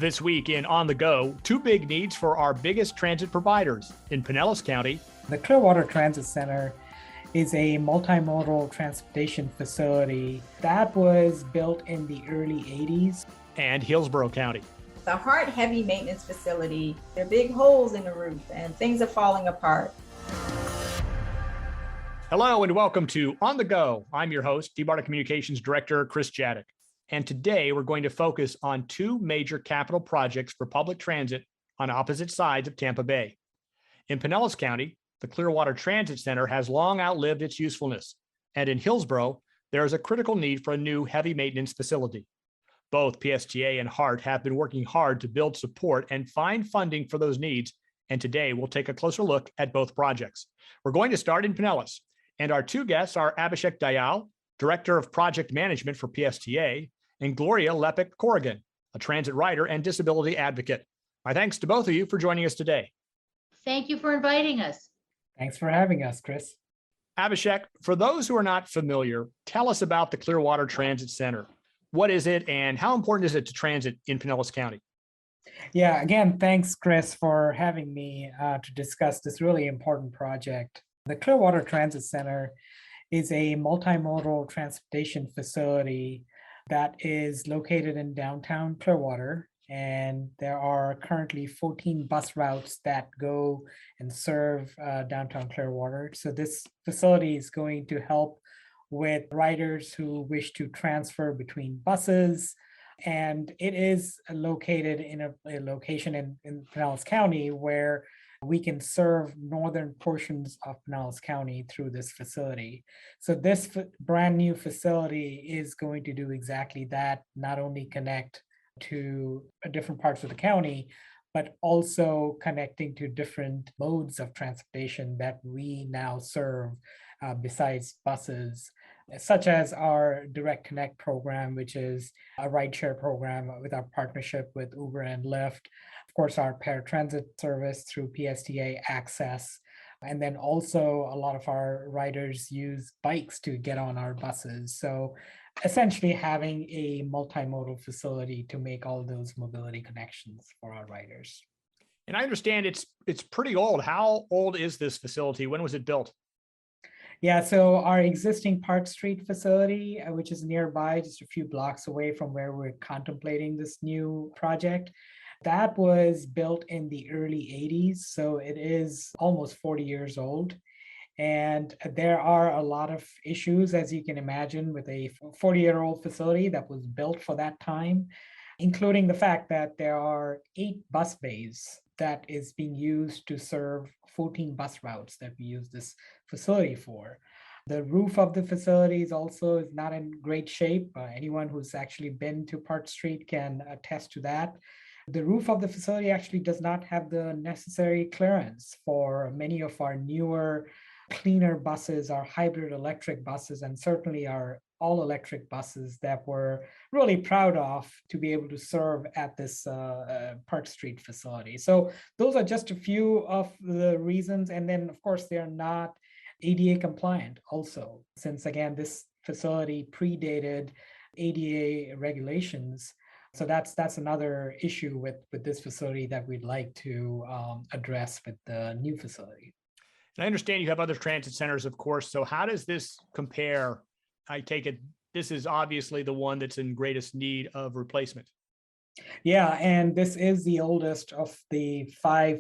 This week in On the Go, two big needs for our biggest transit providers in Pinellas County. The Clearwater Transit Center is a multimodal transportation facility that was built in the early 80s. And Hillsborough County. The HART heavy maintenance facility, there are big holes in the roof and things are falling apart. Hello and welcome to On the Go. I'm your host, DBARTA Communications Director, Chris Jadek. And today we're going to focus on two major capital projects for public transit on opposite sides of Tampa Bay. In Pinellas County, the Clearwater Transit Center has long outlived its usefulness. And in Hillsborough, there is a critical need for a new heavy maintenance facility. Both PSTA and HART have been working hard to build support and find funding for those needs. And today we'll take a closer look at both projects. We're going to start in Pinellas. And our two guests are Abhishek Dayal, Director of Project Management for PSTA, and Gloria Lepik-Corrigan, a transit writer and disability advocate. My thanks to both of you for joining us today. Thank you for inviting us. Thanks for having us, Chris. Abhishek, for those who are not familiar, tell us about the Clearwater Transit Center. What is it and how important is it to transit in Pinellas County? Yeah, again, thanks, Chris, for having me to discuss this really important project. The Clearwater Transit Center is a multimodal transportation facility that is located in downtown Clearwater. And there are currently 14 bus routes that go and serve downtown Clearwater. So this facility is going to help with riders who wish to transfer between buses. And it is located in a location in Pinellas County where we can serve northern portions of Pinellas County through this facility. So this brand new facility is going to do exactly that, not only connect to different parts of the county, but also connecting to different modes of transportation that we now serve besides buses, such as our Direct Connect program, which is a rideshare program with our partnership with Uber and Lyft. Of course, our paratransit service through PSTA Access. And then also a lot of our riders use bikes to get on our buses. So essentially having a multimodal facility to make all those mobility connections for our riders. And I understand it's pretty old. How old is this facility? When was it built? Yeah, so our existing Park Street facility, which is nearby, just a few blocks away from where we're contemplating this new project, that was built in the early 80s. So it is almost 40 years old. And there are a lot of issues, as you can imagine, with a 40-year-old facility that was built for that time, including the fact that there are 8 bus bays that is being used to serve 14 bus routes that we use this facility for. The roof of the facility is not in great shape. Anyone who's actually been to Park Street can attest to that. The roof of the facility actually does not have the necessary clearance for many of our newer, cleaner buses, our hybrid electric buses, and certainly our all-electric buses that we're really proud of to be able to serve at this Park Street facility. So those are just a few of the reasons. And then, of course, they're not ADA compliant also, since, again, this facility predated ADA regulations. So that's another issue with this facility that we'd like to address with the new facility. And I understand you have other transit centers, of course. So how does this compare? I take it this is obviously the one that's in greatest need of replacement. Yeah, and this is the oldest of the 5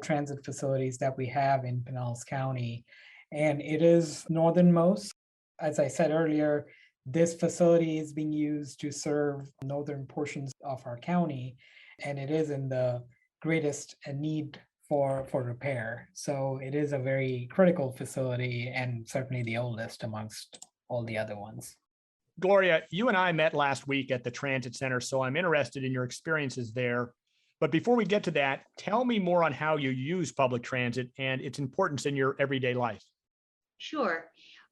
transit facilities that we have in Pinellas County. And it is northernmost. As I said earlier, this facility is being used to serve northern portions of our county, and it is in the greatest need for repair. So it is a very critical facility and certainly the oldest amongst all the other ones. Gloria, you and I met last week at the Transit Center, so I'm interested in your experiences there. But before we get to that, tell me more on how you use public transit and its importance in your everyday life. Sure.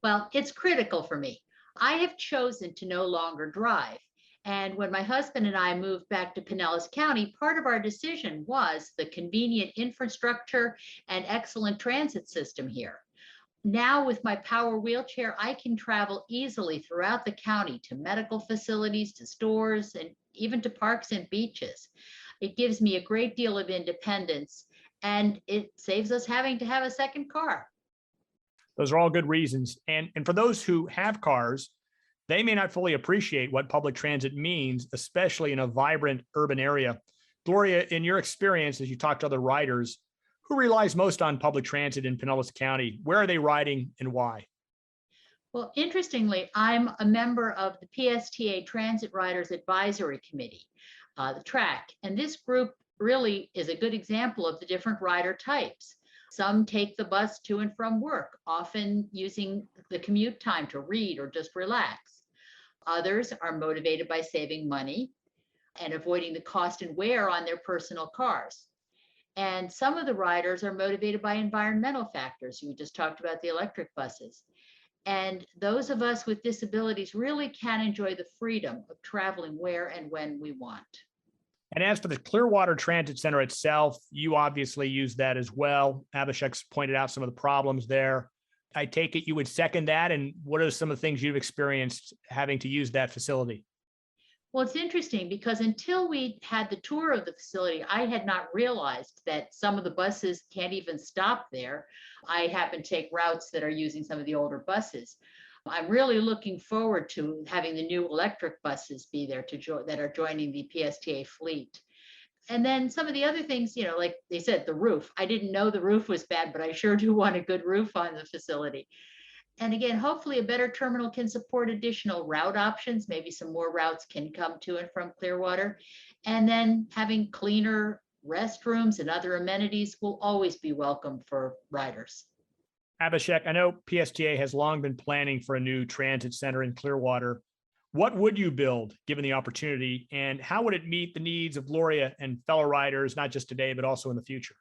Well, it's critical for me. I have chosen to no longer drive. And when my husband and I moved back to Pinellas County, part of our decision was the convenient infrastructure and excellent transit system here. Now with my power wheelchair, I can travel easily throughout the county to medical facilities, to stores, and even to parks and beaches. It gives me a great deal of independence, and it saves us having to have a second car. Those are all good reasons. And for those who have cars, they may not fully appreciate what public transit means, especially in a vibrant urban area. Gloria, in your experience, as you talk to other riders, who relies most on public transit in Pinellas County? Where are they riding and why? Well, interestingly, I'm a member of the PSTA Transit Riders Advisory Committee, the TRAC, and this group really is a good example of the different rider types. Some take the bus to and from work, often using the commute time to read or just relax. Others are motivated by saving money and avoiding the cost and wear on their personal cars. And some of the riders are motivated by environmental factors. You just talked about the electric buses. And those of us with disabilities really can enjoy the freedom of traveling where and when we want. And as for the Clearwater Transit Center itself, you obviously use that as well. Abhishek's pointed out some of the problems there. I take it you would second that. And what are some of the things you've experienced having to use that facility? Well, it's interesting because until we had the tour of the facility, I had not realized that some of the buses can't even stop there. I happen to take routes that are using some of the older buses. I'm really looking forward to having the new electric buses be there that are joining the PSTA fleet. And then some of the other things, like they said, the roof. I didn't know the roof was bad, but I sure do want a good roof on the facility. And again, hopefully a better terminal can support additional route options. Maybe some more routes can come to and from Clearwater. And then having cleaner restrooms and other amenities will always be welcome for riders. Abhishek, I know PSTA has long been planning for a new transit center in Clearwater. What would you build given the opportunity, and how would it meet the needs of Gloria and fellow riders, not just today, but also in the future?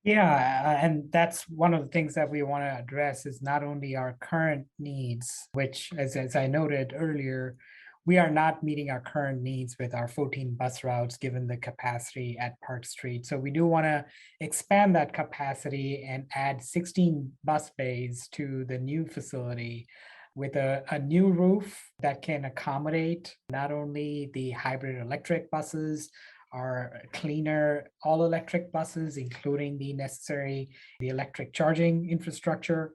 Yeah, and that's one of the things that we want to address is not only our current needs, which, as I noted earlier, we are not meeting our current needs with our 14 bus routes given the capacity at Park Street. So we do want to expand that capacity and add 16 bus bays to the new facility with a new roof that can accommodate not only the hybrid electric buses, our cleaner all-electric buses, including the electric charging infrastructure.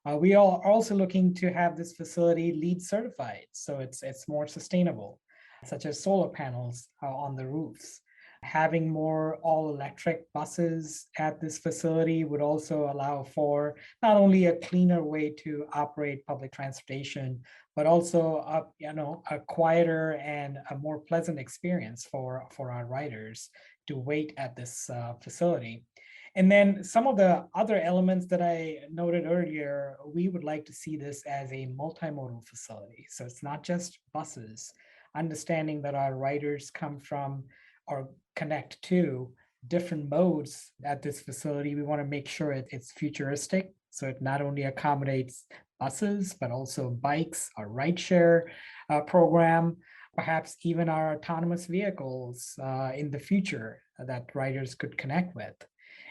We are also looking to have this facility LEED certified, so it's more sustainable, such as solar panels on the roofs. Having more all-electric buses at this facility would also allow for not only a cleaner way to operate public transportation, but also a quieter and a more pleasant experience for our riders to wait at this facility. And then some of the other elements that I noted earlier, we would like to see this as a multimodal facility. So it's not just buses, understanding that our riders come from or connect to different modes at this facility. We want to make sure it's futuristic. So it not only accommodates buses, but also bikes, our rideshare program, perhaps even our autonomous vehicles in the future that riders could connect with.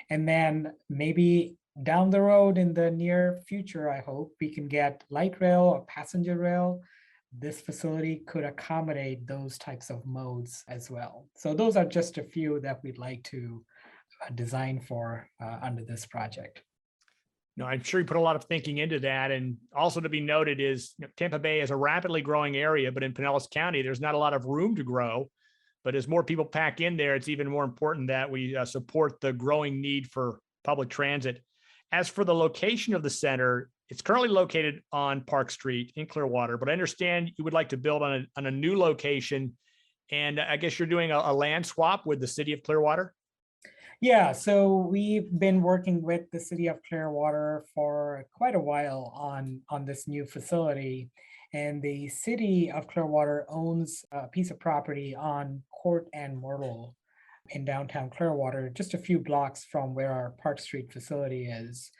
And then maybe down the road in the near future, I hope we can get light rail or passenger rail. This facility could accommodate those types of modes as well. So those are just a few that we'd like to design for under this project. No, I'm sure you put a lot of thinking into that. And also to be noted is Tampa Bay is a rapidly growing area, but in Pinellas County, there's not a lot of room to grow. But as more people pack in there, it's even more important that we support the growing need for public transit. As for the location of the center, it's currently located on Park Street in Clearwater, but I understand you would like to build on a new location. And I guess you're doing a land swap with the city of Clearwater? Yeah, so we've been working with the city of Clearwater for quite a while on this new facility. And the city of Clearwater owns a piece of property on Court and Myrtle in downtown Clearwater, just a few blocks from where our Park Street facility is.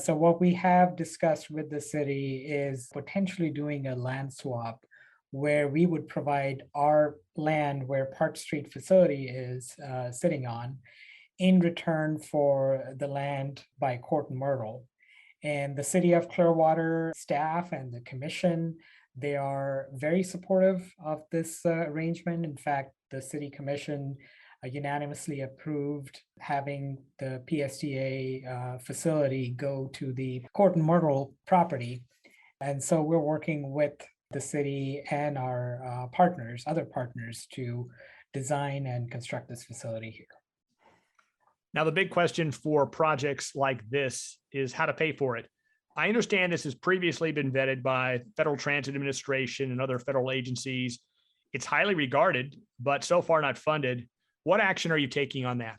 So what we have discussed with the city is potentially doing a land swap where we would provide our land where Park Street facility is sitting on in return for the land by Court and Myrtle. And the city of Clearwater staff and the commission, they are very supportive of this arrangement. In fact, the city commission unanimously approved having the PSTA facility go to the Court and Myrtle property. And so we're working with the city and our partners, other partners, to design and construct this facility here. Now, the big question for projects like this is how to pay for it. I understand this has previously been vetted by Federal Transit Administration and other federal agencies. It's highly regarded, but so far not funded. What action are you taking on that?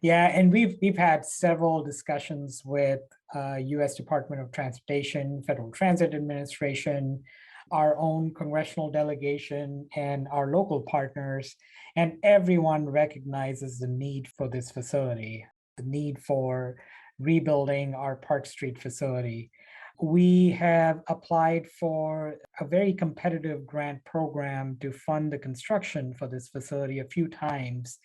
Yeah, and we've had several discussions with U.S. Department of Transportation, Federal Transit Administration, our own congressional delegation, and our local partners, and everyone recognizes the need for this facility, the need for rebuilding our Park Street facility. We have applied for a very competitive grant program to fund the construction for this facility a few times.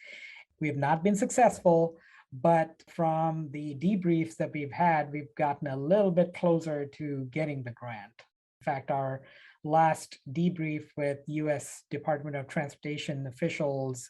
We have not been successful, but from the debriefs that we've had, we've gotten a little bit closer to getting the grant. In fact, our last debrief with U.S. Department of Transportation officials,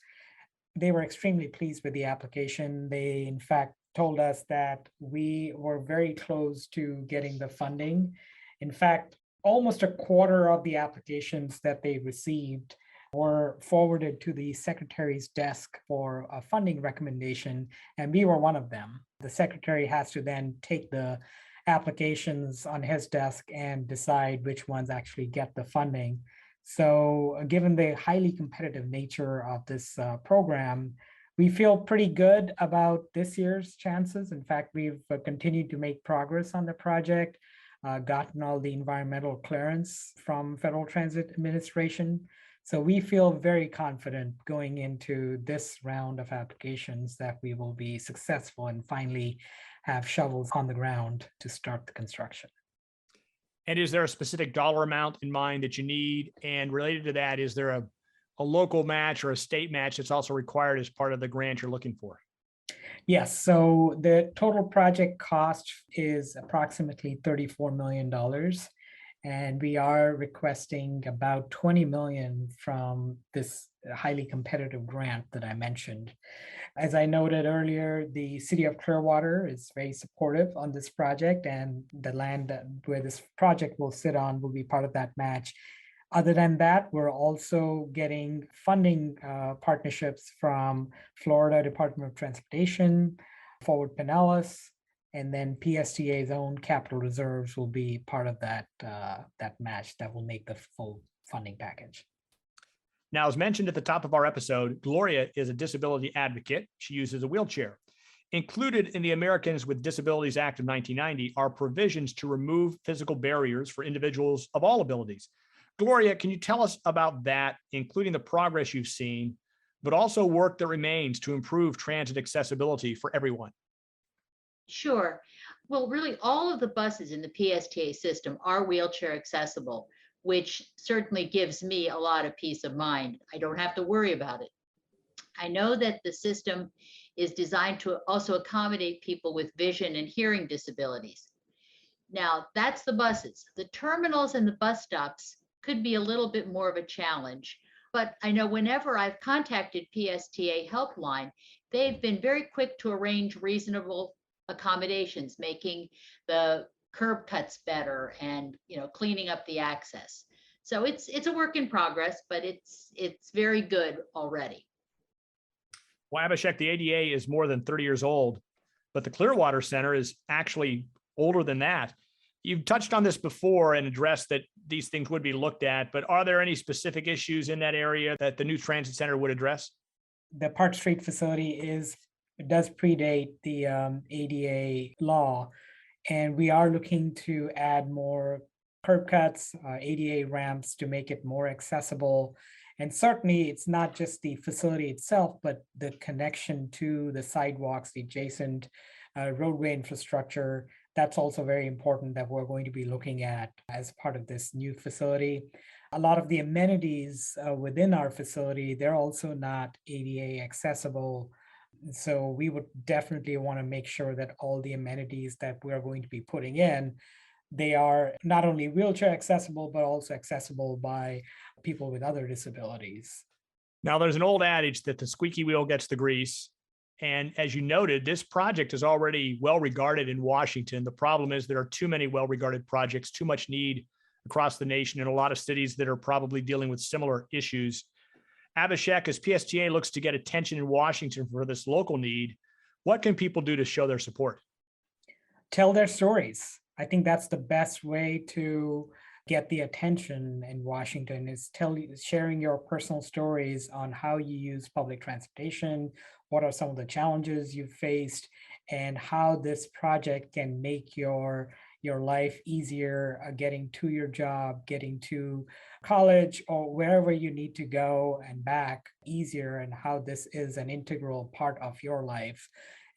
they were extremely pleased with the application. They, in fact, told us that we were very close to getting the funding. In fact, almost a quarter of the applications that they received were forwarded to the secretary's desk for a funding recommendation, and we were one of them. The secretary has to then take the applications on his desk and decide which ones actually get the funding. So given the highly competitive nature of this program, we feel pretty good about this year's chances. In fact, we've continued to make progress on the project, gotten all the environmental clearance from Federal Transit Administration. So we feel very confident going into this round of applications that we will be successful and finally have shovels on the ground to start the construction. And is there a specific dollar amount in mind that you need? And related to that, is there a local match or a state match that's also required as part of the grant you're looking for? Yes, so the total project cost is approximately $34 million. And we are requesting about 20 million from this highly competitive grant that I mentioned. As I noted earlier, the city of Clearwater is very supportive on this project, and the land where this project will sit on will be part of that match. Other than that, we're also getting funding partnerships from Florida Department of Transportation, Forward Pinellas, and then PSTA's own capital reserves will be part of that match that will make the full funding package. Now, as mentioned at the top of our episode, Gloria is a disability advocate. She uses a wheelchair. Included in the Americans with Disabilities Act of 1990 are provisions to remove physical barriers for individuals of all abilities. Gloria, can you tell us about that, including the progress you've seen, but also work that remains to improve transit accessibility for everyone? Sure. Well, really, all of the buses in the PSTA system are wheelchair accessible, which certainly gives me a lot of peace of mind. I don't have to worry about it. I know that the system is designed to also accommodate people with vision and hearing disabilities. Now, that's the buses. The terminals and the bus stops could be a little bit more of a challenge, but I know whenever I've contacted PSTA helpline, they've been very quick to arrange reasonable accommodations, making the curb cuts better and cleaning up the access. So it's a work in progress, but it's very good already. Well, Abhishek, the ADA is more than 30 years old, but the Clearwater Center is actually older than that. You've touched on this before and addressed that these things would be looked at, but are there any specific issues in that area that the new transit center would address? The Park Street facility does predate the ADA law, and we are looking to add more curb cuts, ADA ramps to make it more accessible. And certainly it's not just the facility itself, but the connection to the sidewalks, the adjacent roadway infrastructure. That's also very important that we're going to be looking at as part of this new facility. A lot of the amenities within our facility, they're also not ADA accessible. So we would definitely want to make sure that all the amenities that we're going to be putting in, they are not only wheelchair accessible, but also accessible by people with other disabilities. Now, there's an old adage that the squeaky wheel gets the grease. And as you noted, this project is already well regarded in Washington. The problem is there are too many well regarded projects, too much need across the nation, and a lot of cities that are probably dealing with similar issues. Abhishek, as PSTA looks to get attention in Washington for this local need, what can people do to show their support? Tell their stories. I think that's the best way to get the attention in Washington is sharing your personal stories on how you use public transportation, what are some of the challenges you've faced, and how this project can make your life easier, getting to your job, getting to college, or wherever you need to go and back easier, and how this is an integral part of your life.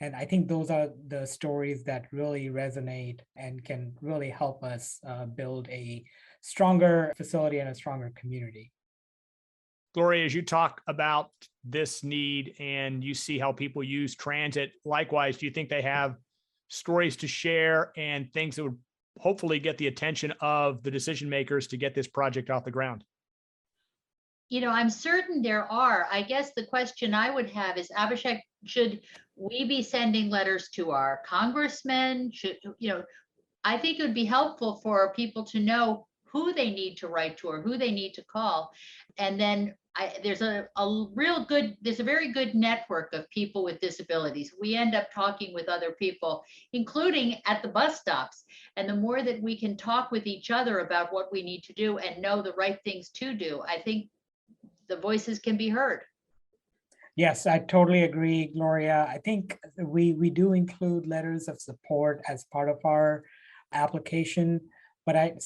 And I think those are the stories that really resonate and can really help us build a stronger facility and a stronger community. Gloria, as you talk about this need and you see how people use transit, likewise, do you think they have stories to share and things that would hopefully get the attention of the decision makers to get this project off the ground? I'm certain there are. I guess the question I would have is, Abhishek, should we be sending letters to our congressmen? I think it would be helpful for people to know who they need to write to or who they need to call. And then there's a very good network of people with disabilities. We end up talking with other people, including at the bus stops. And the more that we can talk with each other about what we need to do and know the right things to do, I think the voices can be heard. Yes, I totally agree, Gloria. I think we do include letters of support as part of our application, but I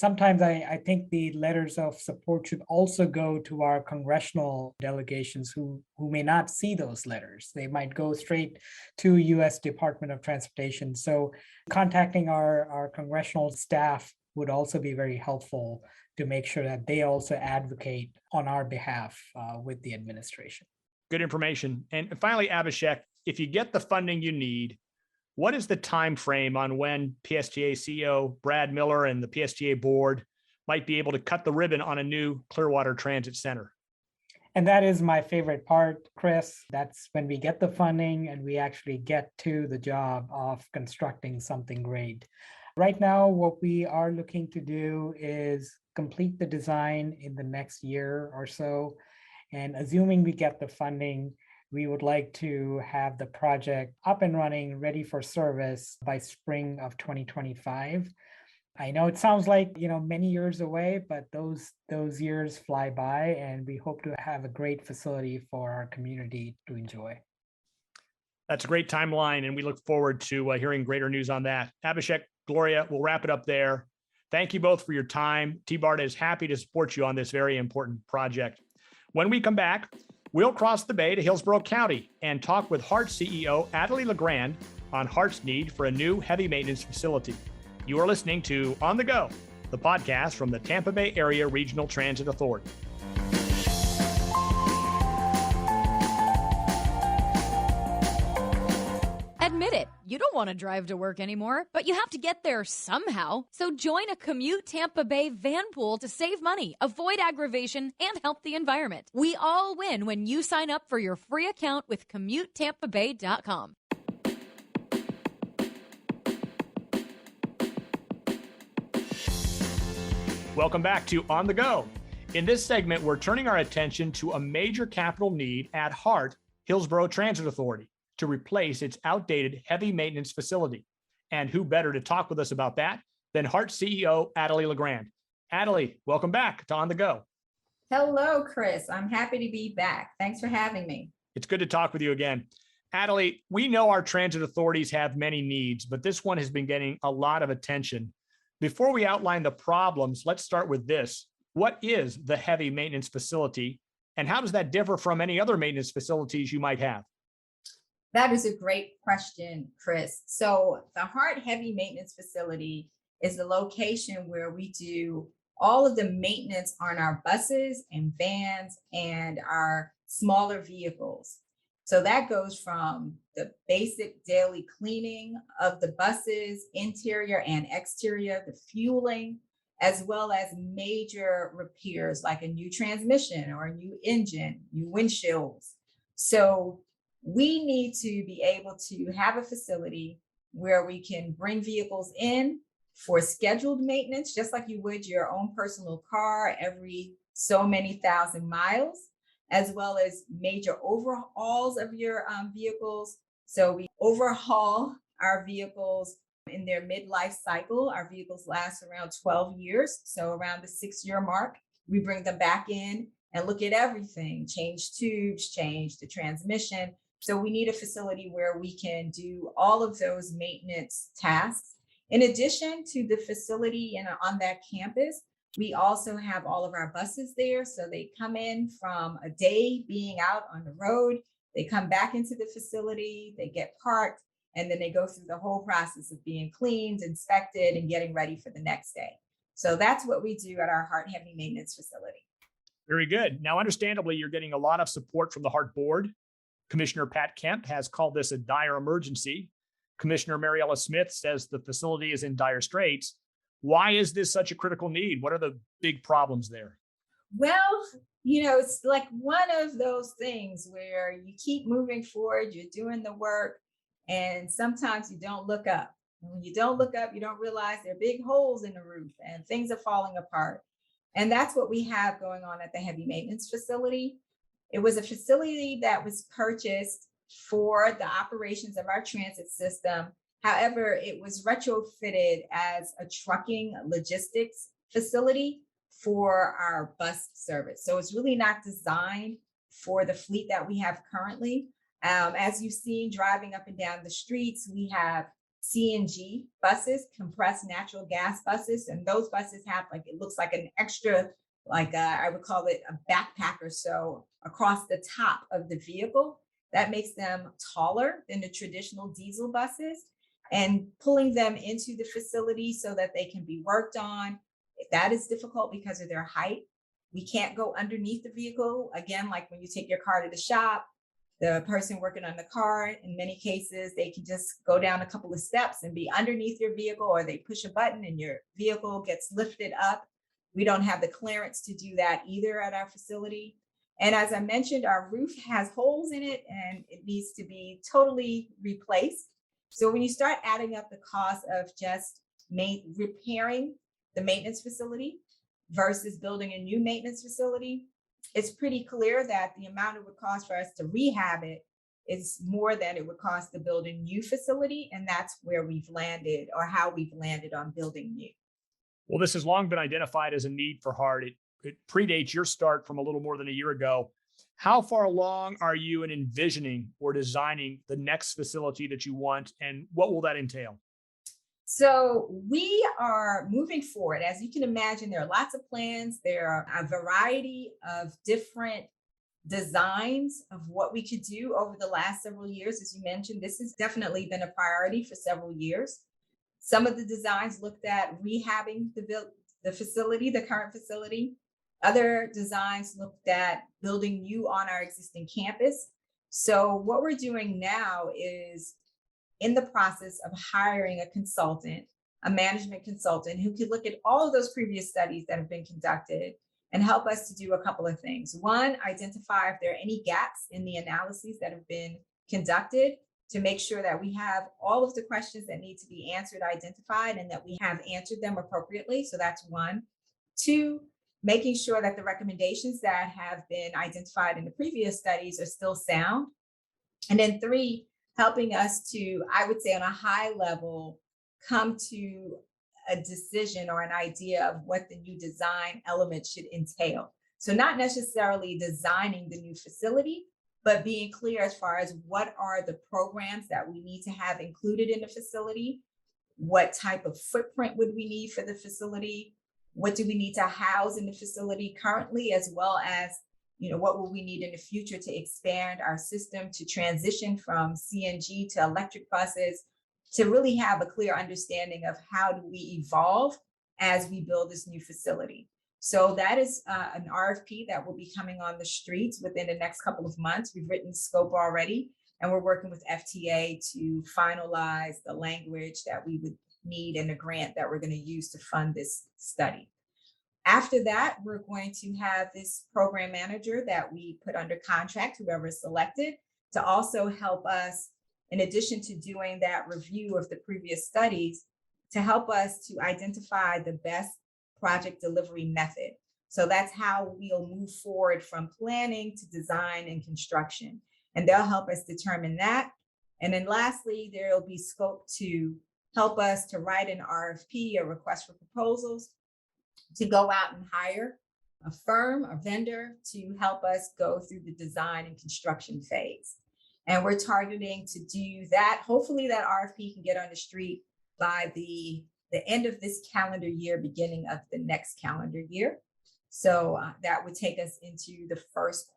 think the letters of support should also go to our congressional delegations who may not see those letters. They might go straight to U.S. Department of Transportation. So contacting our congressional staff would also be very helpful to make sure that they also advocate on our behalf with the administration. Good information. And finally, Abhishek, if you get the funding you need, what is the time frame on when PSTA CEO Brad Miller and the PSTA board might be able to cut the ribbon on a new Clearwater Transit Center? And that is my favorite part, Chris. That's when we get the funding and we actually get to the job of constructing something great. Right now, what we are looking to do is complete the design in the next year or so. And assuming we get the funding, we would like to have the project up and running, ready for service by spring of 2025. I know it sounds like, many years away, but those years fly by, and we hope to have a great facility for our community to enjoy. That's a great timeline, and we look forward to hearing greater news on that. Abhishek, Gloria, we'll wrap it up there. Thank you both for your time. T-BART is happy to support you on this very important project. When we come back, we'll cross the bay to Hillsborough County and talk with HART CEO Adelie LeGrand on HART's need for a new heavy maintenance facility. You are listening to On the Go, the podcast from the Tampa Bay Area Regional Transit Authority. Admit it, you don't want to drive to work anymore, but you have to get there somehow. So join a Commute Tampa Bay van pool to save money, avoid aggravation, and help the environment. We all win when you sign up for your free account with CommuteTampaBay.com. Welcome back to On the Go. In this segment, we're turning our attention to a major capital need at HART, Hillsborough Transit Authority, to replace its outdated heavy maintenance facility. And who better to talk with us about that than HART CEO Adelie LeGrand. Adelie, welcome back to On the Go. Hello, Chris. I'm happy to be back. Thanks for having me. It's good to talk with you again. Adelie, we know our transit authorities have many needs, but this one has been getting a lot of attention. Before we outline the problems, let's start with this. What is the heavy maintenance facility, and how does that differ from any other maintenance facilities you might have? That is a great question, Chris. So the HART Heavy Maintenance Facility is the location where we do all of the maintenance on our buses and vans and our smaller vehicles. So that goes from the basic daily cleaning of the buses, interior and exterior, the fueling, as well as major repairs like a new transmission or a new engine, new windshields. So we need to be able to have a facility where we can bring vehicles in for scheduled maintenance, just like you would your own personal car every so many thousand miles, as well as major overhauls of your vehicles. So we overhaul our vehicles in their midlife cycle. Our vehicles last around 12 years. So around the 6-year mark, we bring them back in and look at everything, change tubes, change the transmission. So we need a facility where we can do all of those maintenance tasks. In addition to the facility and on that campus, we also have all of our buses there. So they come in from a day being out on the road, they come back into the facility, they get parked, and then they go through the whole process of being cleaned, inspected, and getting ready for the next day. So that's what we do at our HART Heavy Maintenance facility. Very good. Now, understandably, you're getting a lot of support from the HART board. Commissioner Pat Kemp has called this a dire emergency. Commissioner Mariella Smith says the facility is in dire straits. Why is this such a critical need? What are the big problems there? Well, it's like one of those things where you keep moving forward, you're doing the work, and sometimes you don't look up. And when you don't look up, you don't realize there are big holes in the roof and things are falling apart. And that's what we have going on at the heavy maintenance facility. It was a facility that was purchased for the operations of our transit system. However, it was retrofitted as a trucking logistics facility for our bus service. So it's really not designed for the fleet that we have currently. As you've seen driving up and down the streets, we have CNG buses, compressed natural gas buses, and those buses have it looks like an extra, I would call it a backpack or so across the top of the vehicle. That makes them taller than the traditional diesel buses, and pulling them into the facility so that they can be worked on. That is difficult because of their height. We can't go underneath the vehicle. Again, like when you take your car to the shop, the person working on the car, in many cases, they can just go down a couple of steps and be underneath your vehicle, or they push a button and your vehicle gets lifted up. We don't have the clearance to do that either at our facility. And as I mentioned, our roof has holes in it and it needs to be totally replaced. So when you start adding up the cost of just repairing the maintenance facility versus building a new maintenance facility, it's pretty clear that the amount it would cost for us to rehab it is more than it would cost to build a new facility. And that's where we've landed, or how we've landed on building new. Well, this has long been identified as a need for HART. It predates your start from a little more than a year ago. How far along are you in envisioning or designing the next facility that you want, and what will that entail? So we are moving forward. As you can imagine, there are lots of plans. There are a variety of different designs of what we could do over the last several years. As you mentioned, this has definitely been a priority for several years. Some of the designs looked at rehabbing the facility, the current facility. Other designs looked at building new on our existing campus. So what we're doing now is in the process of hiring a consultant, a management consultant, who could look at all of those previous studies that have been conducted and help us to do a couple of things. One, identify if there are any gaps in the analyses that have been conducted to make sure that we have all of the questions that need to be answered identified and that we have answered them appropriately. So that's one. Two, making sure that the recommendations that have been identified in the previous studies are still sound. And then three, helping us to, I would say on a high level, come to a decision or an idea of what the new design element should entail. So not necessarily designing the new facility, but being clear as far as what are the programs that we need to have included in the facility, what type of footprint would we need for the facility, what do we need to house in the facility currently, as well as what will we need in the future to expand our system to transition from CNG to electric buses, to really have a clear understanding of how do we evolve as we build this new facility. So that is an RFP that will be coming on the streets within the next couple of months. We've written scope already, And we're working with FTA to finalize the language that we would need in the grant that we're going to use to fund this study. After that, we're going to have this program manager that we put under contract, whoever is selected, to also help us, in addition to doing that review of the previous studies, to help us to identify the best project delivery method. So that's how we'll move forward from planning to design and construction. And they'll help us determine that. And then lastly, there'll be scope to help us to write an RFP, a request for proposals, to go out and hire a firm, a vendor to help us go through the design and construction phase. And we're targeting to do that. Hopefully that RFP can get on the street by the end of this calendar year, beginning of the next calendar year. So that would take us into the first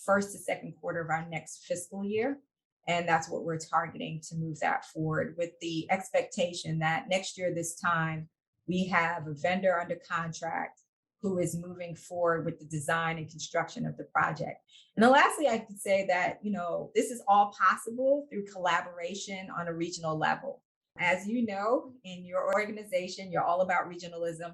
to second quarter of our next fiscal year. And that's what we're targeting to move that forward, with the expectation that next year, this time, we have a vendor under contract who is moving forward with the design and construction of the project. And then lastly, I could say that, this is all possible through collaboration on a regional level. As you know, in your organization, you're all about regionalism.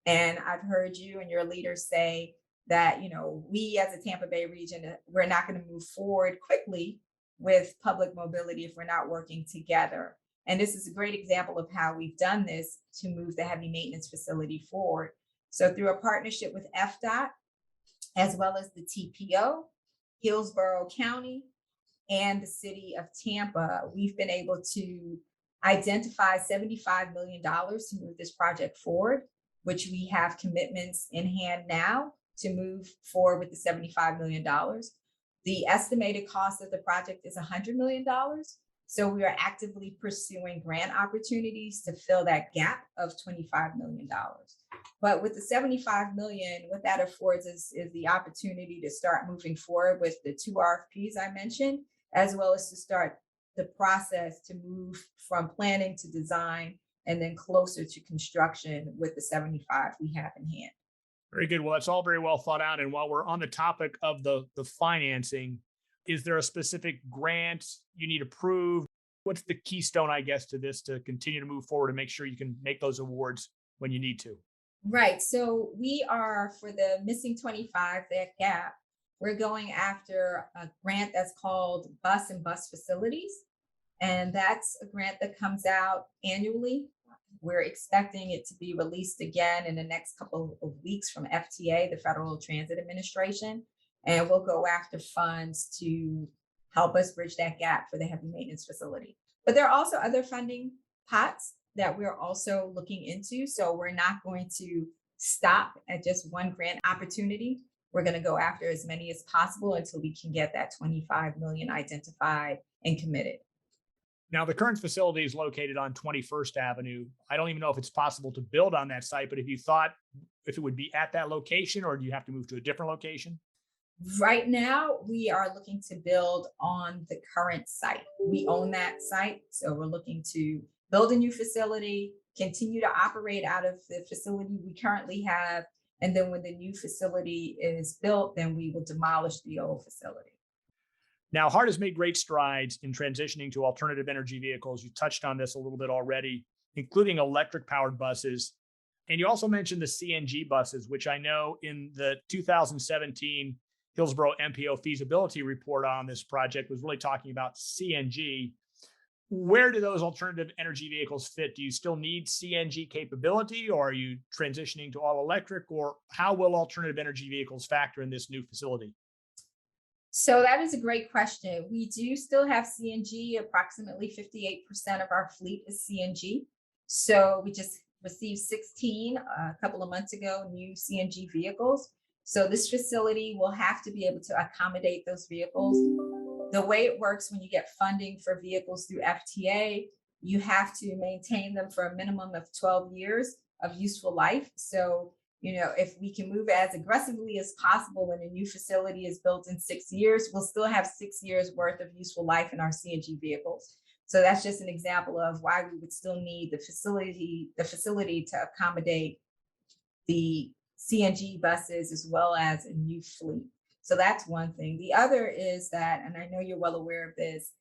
And I've heard you and your leaders say that, we as a Tampa Bay region, we're not going to move forward quickly with public mobility if we're not working together. And this is a great example of how we've done this to move the heavy maintenance facility forward. So through a partnership with FDOT, as well as the TPO, Hillsborough County, and the city of Tampa, we've been able to identify $75 million to move this project forward, which we have commitments in hand now to move forward with the $75 million. The estimated cost of the project is $100 million. So we are actively pursuing grant opportunities to fill that gap of $25 million. But with the $75 million, what that affords us is the opportunity to start moving forward with the 2 RFPs I mentioned, as well as to start the process to move from planning to design and then closer to construction with the 75 we have in hand. Very good. Well, that's all very well thought out. And while we're on the topic of the financing, is there a specific grant you need approved? What's the keystone, I guess, to this to continue to move forward and make sure you can make those awards when you need to? Right. So we are, for the missing 25, that gap, we're going after a grant that's called Bus and Bus Facilities. And that's a grant that comes out annually. We're expecting it to be released again in the next couple of weeks from FTA, the Federal Transit Administration. And we'll go after funds to help us bridge that gap for the heavy maintenance facility. But there are also other funding pots that we're also looking into. So we're not going to stop at just one grant opportunity. We're going to go after as many as possible until we can get that 25 million identified and committed. Now, the current facility is located on 21st Avenue. I don't even know if it's possible to build on that site, but if you thought if it would be at that location, or do you have to move to a different location? Right now, we are looking to build on the current site. We own that site. So we're looking to build a new facility, continue to operate out of the facility we currently have. And then when the new facility is built, then we will demolish the old facility. Now, HART has made great strides in transitioning to alternative energy vehicles. You touched on this a little bit already, including electric powered buses. And you also mentioned the CNG buses, which I know in the 2017 Hillsborough MPO feasibility report on this project was really talking about CNG. Where do those alternative energy vehicles fit? Do you still need CNG capability, or are you transitioning to all electric, or how will alternative energy vehicles factor in this new facility? So that is a great question. We do still have CNG. Approximately 58% of our fleet is CNG. So we just received 16 a couple of months ago, new CNG vehicles. So this facility will have to be able to accommodate those vehicles. The way it works when you get funding for vehicles through FTA, you have to maintain them for a minimum of 12 years of useful life. So, if we can move as aggressively as possible when a new facility is built in 6 years, we'll still have 6 years worth of useful life in our CNG vehicles. So that's just an example of why we would still need the facility to accommodate the CNG buses as well as a new fleet. So that's one thing. The other is that, and I know you're well aware of this,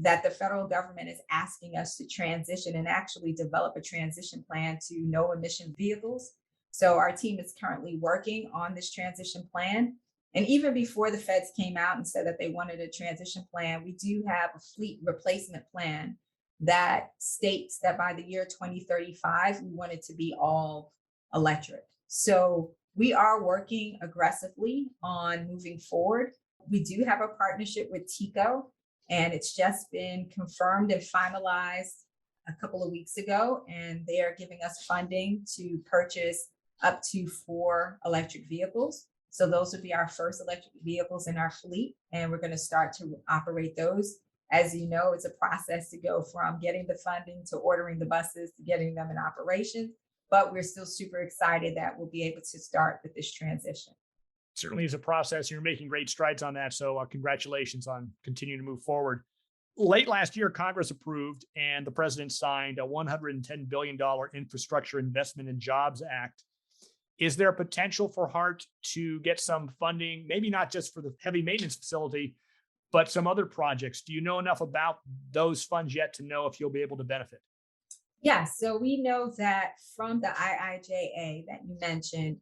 that the federal government is asking us to transition and actually develop a transition plan to no emission vehicles. So our team is currently working on this transition plan. And even before the feds came out and said that they wanted a transition plan, we do have a fleet replacement plan that states that by the year 2035, we want it to be all electric. So we are working aggressively on moving forward. We do have a partnership with TECO, and it's just been confirmed and finalized a couple of weeks ago. And they are giving us funding to purchase up to 4 electric vehicles. So those would be our first electric vehicles in our fleet. And we're going to start to operate those. As you know, it's a process to go from getting the funding to ordering the buses to getting them in operation. But we're still super excited that we'll be able to start with this transition. Certainly is a process. You're making great strides on that. So congratulations on continuing to move forward. Late last year, Congress approved and the president signed a $110 billion Infrastructure Investment and Jobs Act. Is there a potential for HART to get some funding, maybe not just for the heavy maintenance facility, but some other projects? Do you know enough about those funds yet to know if you'll be able to benefit? Yes, so we know that from the IIJA that you mentioned,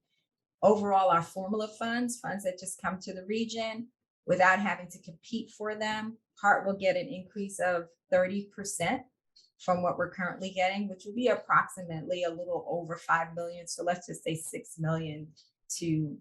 overall, our formula funds that just come to the region without having to compete for them, HART will get an increase of 30% from what we're currently getting, which will be approximately a little over 5 million. So let's just say 6 million to,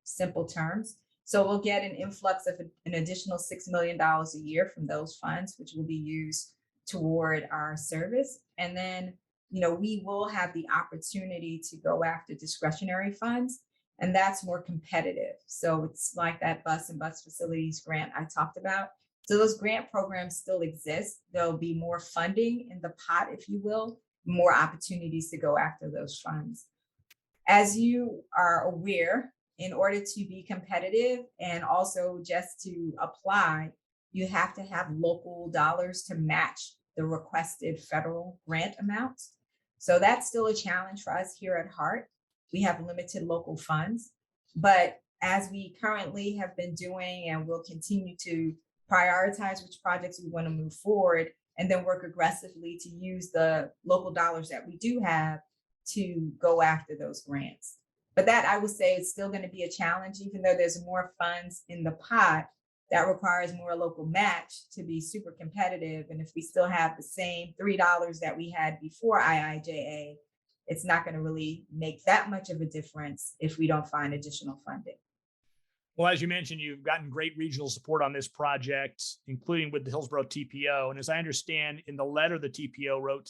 simple terms. So we'll get an influx of an additional $6 million a year from those funds, which will be used toward our service. And then, we will have the opportunity to go after discretionary funds, and that's more competitive. So it's like that bus and bus facilities grant I talked about. So those grant programs still exist. There'll be more funding in the pot, if you will, more opportunities to go after those funds. As you are aware, in order to be competitive and also just to apply, you have to have local dollars to match the requested federal grant amounts. So that's still a challenge for us here at HART. We have limited local funds, but as we currently have been doing and will continue to prioritize which projects we want to move forward and then work aggressively to use the local dollars that we do have to go after those grants. But that, I would say, is still going to be a challenge, even though there's more funds in the pot. That requires more local match to be super competitive. And if we still have the same $3 that we had before IIJA, it's not going to really make that much of a difference if we don't find additional funding. Well, as you mentioned, you've gotten great regional support on this project, including with the Hillsborough TPO. And as I understand, in the letter the TPO wrote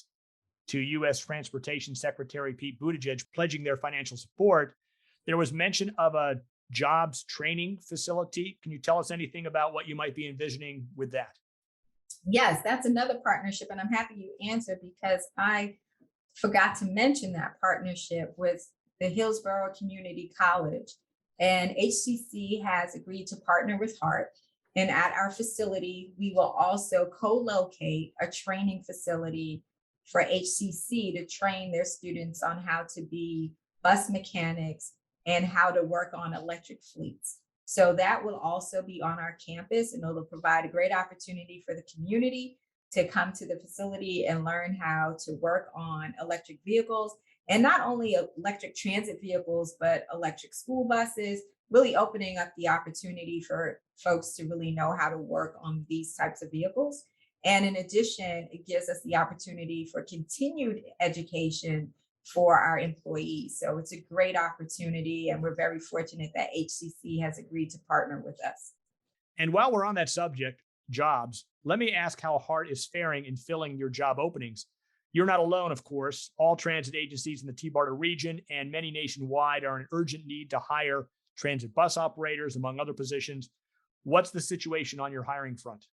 to U.S. Transportation Secretary Pete Buttigieg pledging their financial support, there was mention of a jobs training facility. Can you tell us anything about what you might be envisioning with that? Yes, that's another partnership. And I'm happy you answered because I forgot to mention that partnership with the Hillsborough Community College. And HCC has agreed to partner with HART. And at our facility, we will also co-locate a training facility for HCC to train their students on how to be bus mechanics and how to work on electric fleets. So that will also be on our campus, and it'll provide a great opportunity for the community to come to the facility and learn how to work on electric vehicles, and not only electric transit vehicles, but electric school buses, really opening up the opportunity for folks to really know how to work on these types of vehicles. And in addition, it gives us the opportunity for continued education for our employees. So it's a great opportunity, and we're very fortunate that HCC has agreed to partner with us. And while we're on that subject, jobs, let me ask how HART is faring in filling your job openings. You're not alone, of course. All transit agencies in the T-Barter region and many nationwide are in urgent need to hire transit bus operators, among other positions. What's the situation on your hiring front?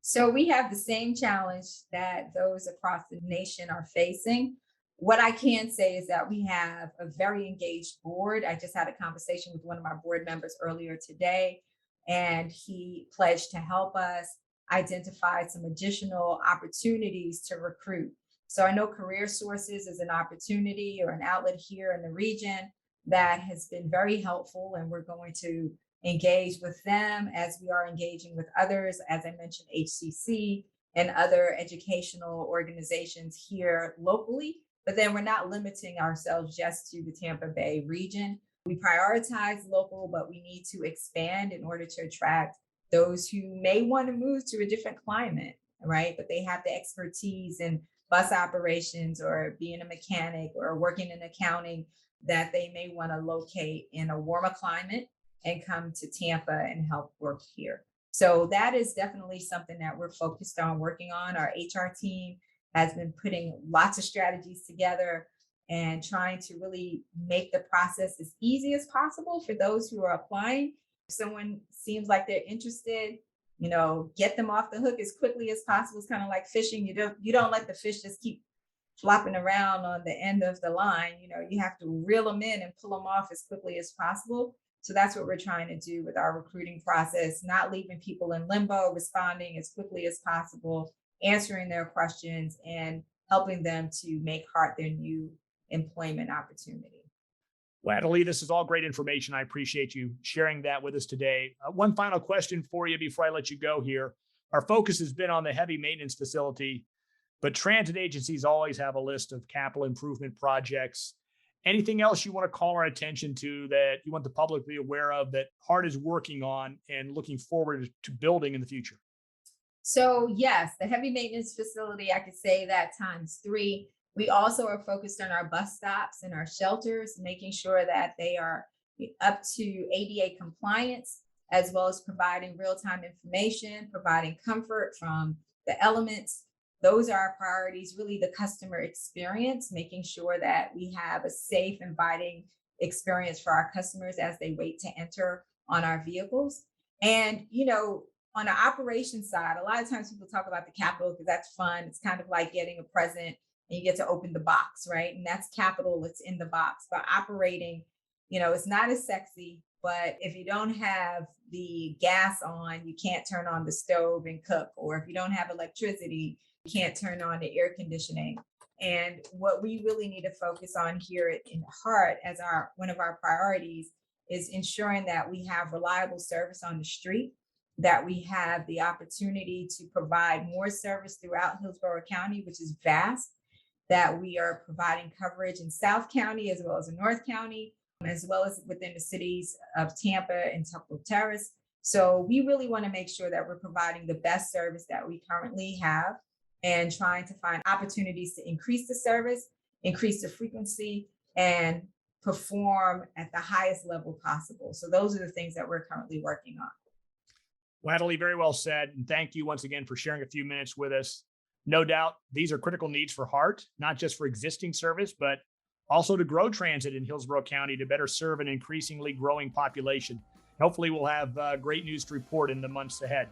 So we have the same challenge that those across the nation are facing. What I can say is that we have a very engaged board. I just had a conversation with one of my board members earlier today, and he pledged to help us identify some additional opportunities to recruit. So I know Career Sources is an opportunity or an outlet here in the region that has been very helpful, and we're going to engage with them as we are engaging with others, as I mentioned, HCC and other educational organizations here locally. But then we're not limiting ourselves just to the Tampa Bay region. We prioritize local, but we need to expand in order to attract those who may want to move to a different climate, right? But they have the expertise in bus operations or being a mechanic or working in accounting that they may want to locate in a warmer climate and come to Tampa and help work here. So that is definitely something that we're focused on working on. Our HR team has been putting lots of strategies together and trying to really make the process as easy as possible for those who are applying. If someone seems like they're interested, get them off the hook as quickly as possible. It's kind of like fishing. You don't let the fish just keep flopping around on the end of the line. You have to reel them in and pull them off as quickly as possible. So that's what we're trying to do with our recruiting process, not leaving people in limbo, responding as quickly as possible, answering their questions, and helping them to make HART their new employment opportunity. Well, Natalie, this is all great information. I appreciate you sharing that with us today. One final question for you before I let you go here. Our focus has been on the heavy maintenance facility, but transit agencies always have a list of capital improvement projects. Anything else you want to call our attention to that you want the public to be aware of that HART is working on and looking forward to building in the future? So yes, the heavy maintenance facility, I could say that ×3. We also are focused on our bus stops and our shelters, making sure that they are up to ADA compliance, as well as providing real-time information, providing comfort from the elements. Those are our priorities, really the customer experience, making sure that we have a safe, inviting experience for our customers as they wait to enter on our vehicles. And, on the operations side, a lot of times people talk about the capital because that's fun. It's kind of like getting a present and you get to open the box, right? And that's capital, it's in the box. But operating, it's not as sexy, but if you don't have the gas on, you can't turn on the stove and cook. Or if you don't have electricity, you can't turn on the air conditioning. And what we really need to focus on here in HART as one of our priorities is ensuring that we have reliable service on the street, that we have the opportunity to provide more service throughout Hillsborough County, which is vast, that we are providing coverage in South County as well as in North County, as well as within the cities of Tampa and Temple Terrace. So we really want to make sure that we're providing the best service that we currently have and trying to find opportunities to increase the service, increase the frequency, and perform at the highest level possible. So those are the things that we're currently working on. Well, Natalie, very well said. And thank you once again for sharing a few minutes with us. No doubt these are critical needs for HART, not just for existing service, but also to grow transit in Hillsborough County to better serve an increasingly growing population. Hopefully we'll have great news to report in the months ahead.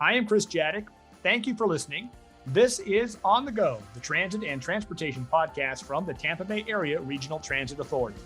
I am Chris Jadek. Thank you for listening. This is On the Go, the transit and transportation podcast from the Tampa Bay Area Regional Transit Authority.